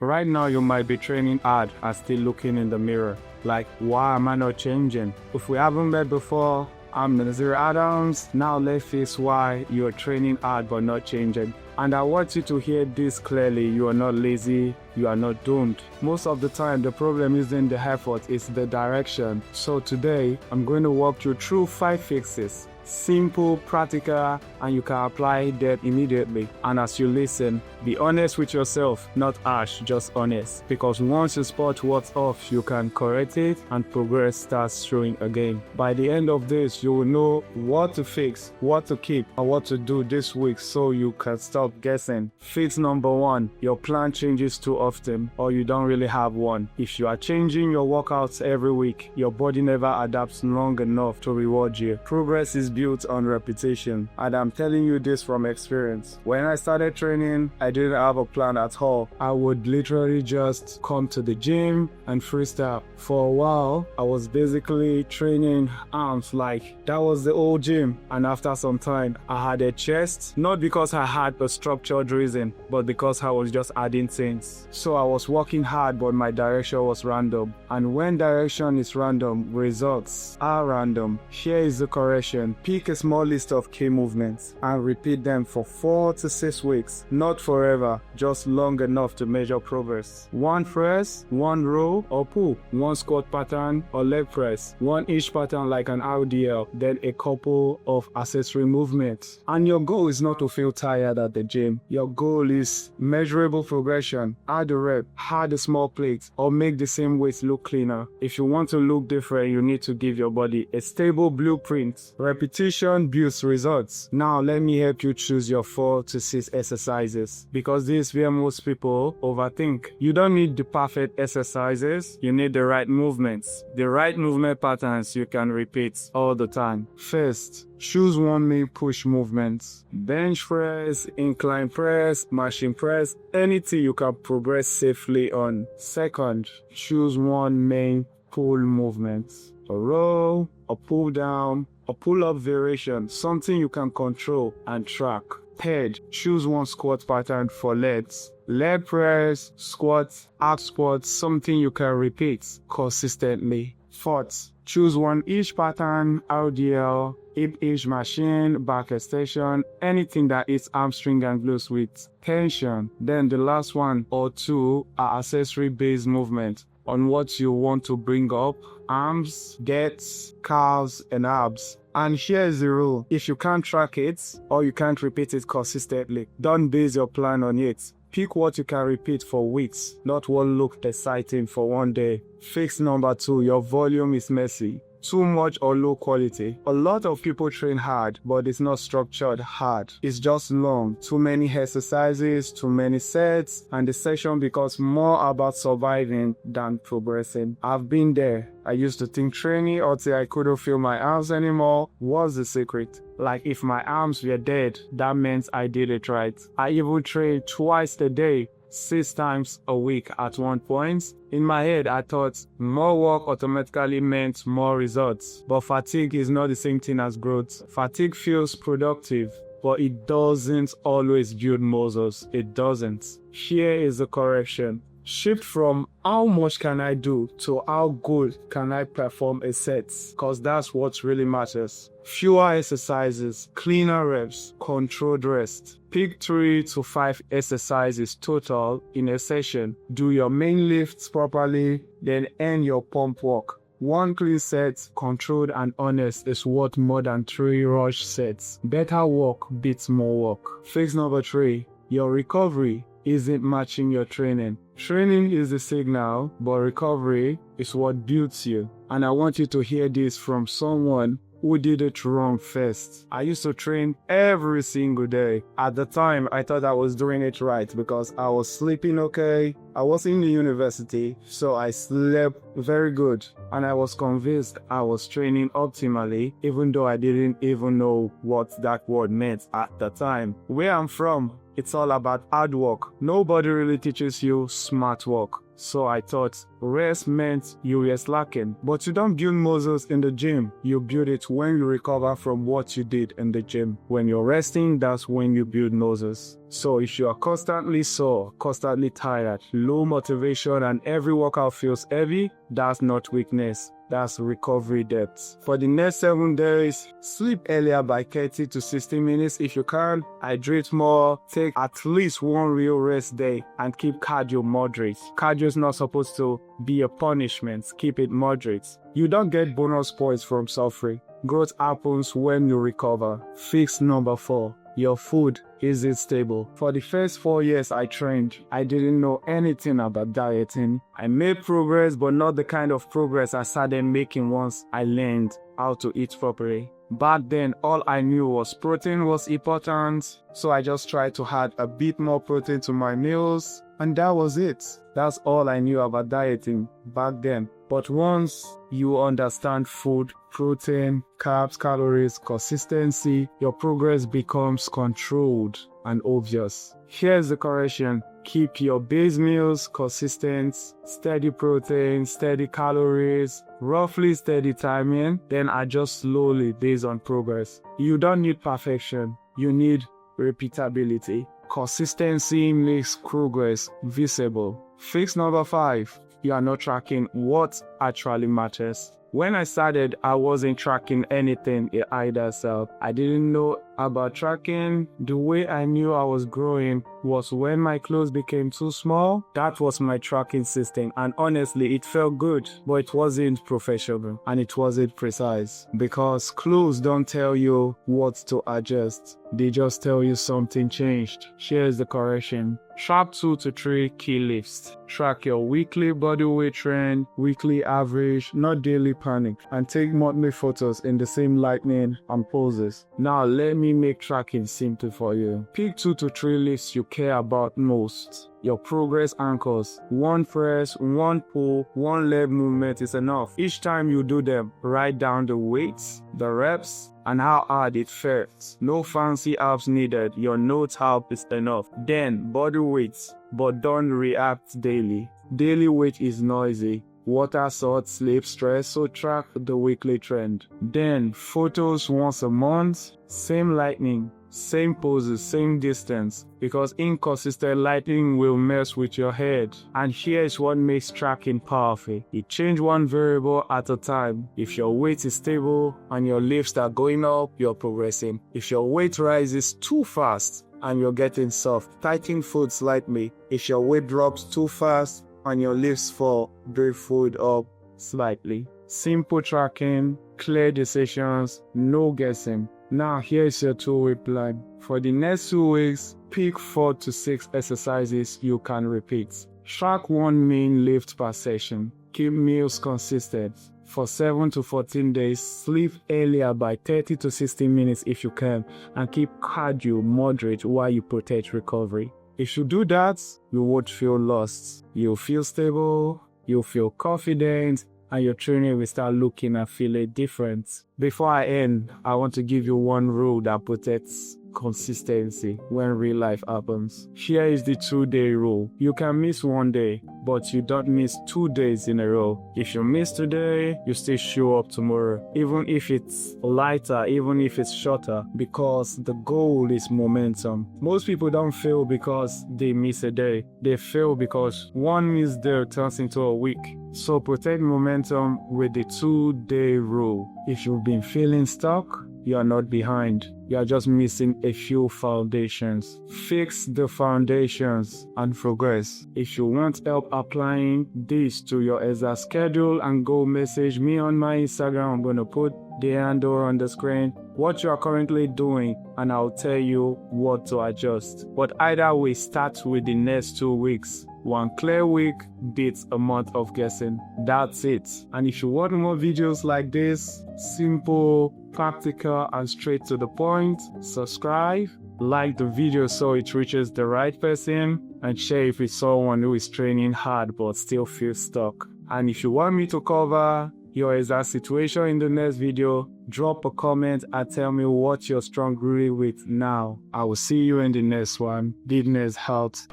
Right now, you might be training hard and still looking in the mirror. Like, why am I not changing? If we haven't met before, I'm Nazir Adams. Now let's face why you're training hard but not changing. And I want you to hear this clearly. You are not lazy. You are not doomed. Most of the time, the problem isn't the effort, it's the direction. So today, I'm going to walk you through 5 fixes. Simple, practical, and you can apply them immediately. And as you listen, be honest with yourself, not harsh, just honest. Because once you spot what's off, you can correct it and progress starts showing again. By the end of this, you will know what to fix, what to keep, and what to do this week so you can stop guessing. Fix number 1, your plan changes too often or you don't really have one. If you are changing your workouts every week, your body never adapts long enough to reward you. Progress is built on repetition, and I'm telling you this from experience. When I started training, I didn't have a plan at all. I would literally just come to the gym and freestyle. For a while, I was basically training arms like that was the old gym, and after some time, I had a chest, not because I had a structured reason, but because I was just adding things. So I was working hard, but my direction was random. And when direction is random, results are random. Here is the correction. Pick a small list of key movements and repeat them for 4 to 6 weeks. Not forever, just long enough to measure progress. 1 press, 1 row or pull, 1 squat pattern or leg press, 1 each pattern like an RDL, then a couple of accessory movements. And your goal is not to feel tired at the gym. Your goal is measurable progression. Add a rep, add a small plate, or make the same weight look cleaner. If you want to look different, you need to give your body a stable blueprint. Repetition builds results. Now let me help you choose your 4 to 6 exercises, because this is where most people overthink. You don't need the perfect exercises, you need the right movements. The right movement patterns you can repeat all the time. First, choose 1 main push movement. Bench press, incline press, machine press, anything you can progress safely on. Second, choose 1 main pull movement. A row, a pull down, a pull-up variation, something you can control and track. Third, choose 1 squat pattern for legs. Leg press, squat, ab squat, something you can repeat consistently. Fourth, choose 1 each pattern, RDL, hip hinge machine, back extension, anything that is hamstring and glutes with tension. Then the last 1 or 2 are accessory-based movement on what you want to bring up: arms, gets, calves, and abs. And here's the rule: if you can't track it or you can't repeat it consistently, don't base your plan on it. Pick what you can repeat for weeks, not what looked exciting for one day. Fix number 2, your volume is messy. Too much or low quality. A lot of people train hard, but it's not structured hard. It's just long. Too many exercises, too many sets, and the session becomes more about surviving than progressing. I've been there. I used to think training until I couldn't feel my arms anymore was the secret. Like if my arms were dead, that meant I did it right. I even trained twice a day, 6 times a week at one point. In my head, I thought more work automatically meant more results. But fatigue is not the same thing as growth. Fatigue feels productive, but it doesn't always build muscles. It doesn't. Here is the correction. Shift from how much can I do to how good can I perform a set, because that's what really matters. Fewer exercises, cleaner reps, controlled rest. Pick 3 to 5 exercises total in a session. Do your main lifts properly, then end your pump work. 1 clean set, controlled and honest, is worth more than 3 rush sets. Better work beats more work. Fix number 3, your recovery isn't matching your training. Training is the signal, but recovery is what builds you. And I want you to hear this from someone who did it wrong first. I used to train every single day. At the time, I thought I was doing it right because I was sleeping okay. I was in the university, so I slept very good. And I was convinced I was training optimally, even though I didn't even know what that word meant at the time. Where I'm from, It's all about hard work. Nobody really teaches you smart work. So I thought rest meant you were slacking. But you don't build muscles in the gym. You build it when you recover from what you did in the gym. When you're resting, that's when you build muscles. So if you are constantly sore, constantly tired, low motivation, and every workout feels heavy, that's not weakness. That's recovery depth. For the next 7 days, sleep earlier by 30 to 60 minutes if you can. Hydrate more. Take at least one real rest day and keep cardio moderate. Cardio is not supposed to be a punishment. Keep it moderate. You don't get bonus points from suffering. Growth happens when you recover. Fix number 4. Your food isn't stable. For the first 4 years I trained, I didn't know anything about dieting. I made progress, but not the kind of progress I started making once I learned how to eat properly. Back then, all I knew was protein was important, so I just tried to add a bit more protein to my meals, and that was it. That's all I knew about dieting back then. But once you understand food, protein, carbs, calories, consistency, your progress becomes controlled and obvious. Here's the correction. Keep your base meals consistent, steady protein, steady calories, roughly steady timing, then adjust slowly based on progress. You don't need perfection. You need repeatability. Consistency makes progress visible. Fix number 5. You are not tracking what actually matters. When I started, I wasn't tracking anything either, so I didn't know about tracking. The way I knew I was growing was when my clothes became too small. That was my tracking system, and honestly, it felt good, but it wasn't professional and it wasn't precise, because clothes don't tell you what to adjust. They just tell you something changed. Here's the correction. Track 2 to 3 key lifts. Track your weekly body weight trend, weekly average, not daily panic, and take monthly photos in the same lighting and poses. Now let me make tracking simple for you. Pick 2 to 3 lifts you care about most. Your progress anchors. 1 press, 1 pull, 1 leg movement is enough. Each time you do them, write down the weights, the reps, and how hard it felt. No fancy apps needed. Your notes help is enough. Then body weights, but don't react daily. Daily weight is noisy. Water, salt, sleep, stress, so track the weekly trend. Then photos once a month, same lighting, same poses, same distance, because inconsistent lighting will mess with your head. And here is what makes tracking powerful. You change one variable at a time. If your weight is stable and your lifts are going up, you're progressing. If your weight rises too fast and you're getting soft, tighten food slightly. If your weight drops too fast and your lifts fall, bring food up slightly. Simple tracking, clear decisions, no guessing. Now here's your 2-week plan. For the next 2 weeks, pick 4 to 6 exercises you can repeat. Track 1 main lift per session. Keep meals consistent. For 7 to 14 days, sleep earlier by 30 to 60 minutes if you can, and keep cardio moderate while you protect recovery. If you do that, you won't feel lost. You'll feel stable, you'll feel confident, and your training will start looking and feeling different. Before I end, I want to give you one rule that protects consistency when real life happens. Here is the 2-day rule. You can miss 1 day, but you don't miss 2 days in a row. If you miss today, you still show up tomorrow, even if it's lighter, even if it's shorter, because the goal is momentum. Most people don't fail because they miss a day. They fail because one missed day turns into a week. So protect momentum with the 2-day rule. If you've been feeling stuck, you are not behind. You are just missing a few foundations. Fix the foundations and progress. If you want help applying this to your exact schedule, and go message me on my Instagram. I'm going to put the handle on the screen, what you are currently doing, and I'll tell you what to adjust. But either way, start with the next 2 weeks. 1 clear week beats a month of guessing. That's it. And if you want more videos like this, simple, practical, and straight to the point, subscribe, like the video so it reaches the right person, and share if it's someone who is training hard but still feels stuck. And if you want me to cover your exact situation in the next video, Drop a comment and tell me what you're strong really with now. I will see you in the next one. Business health.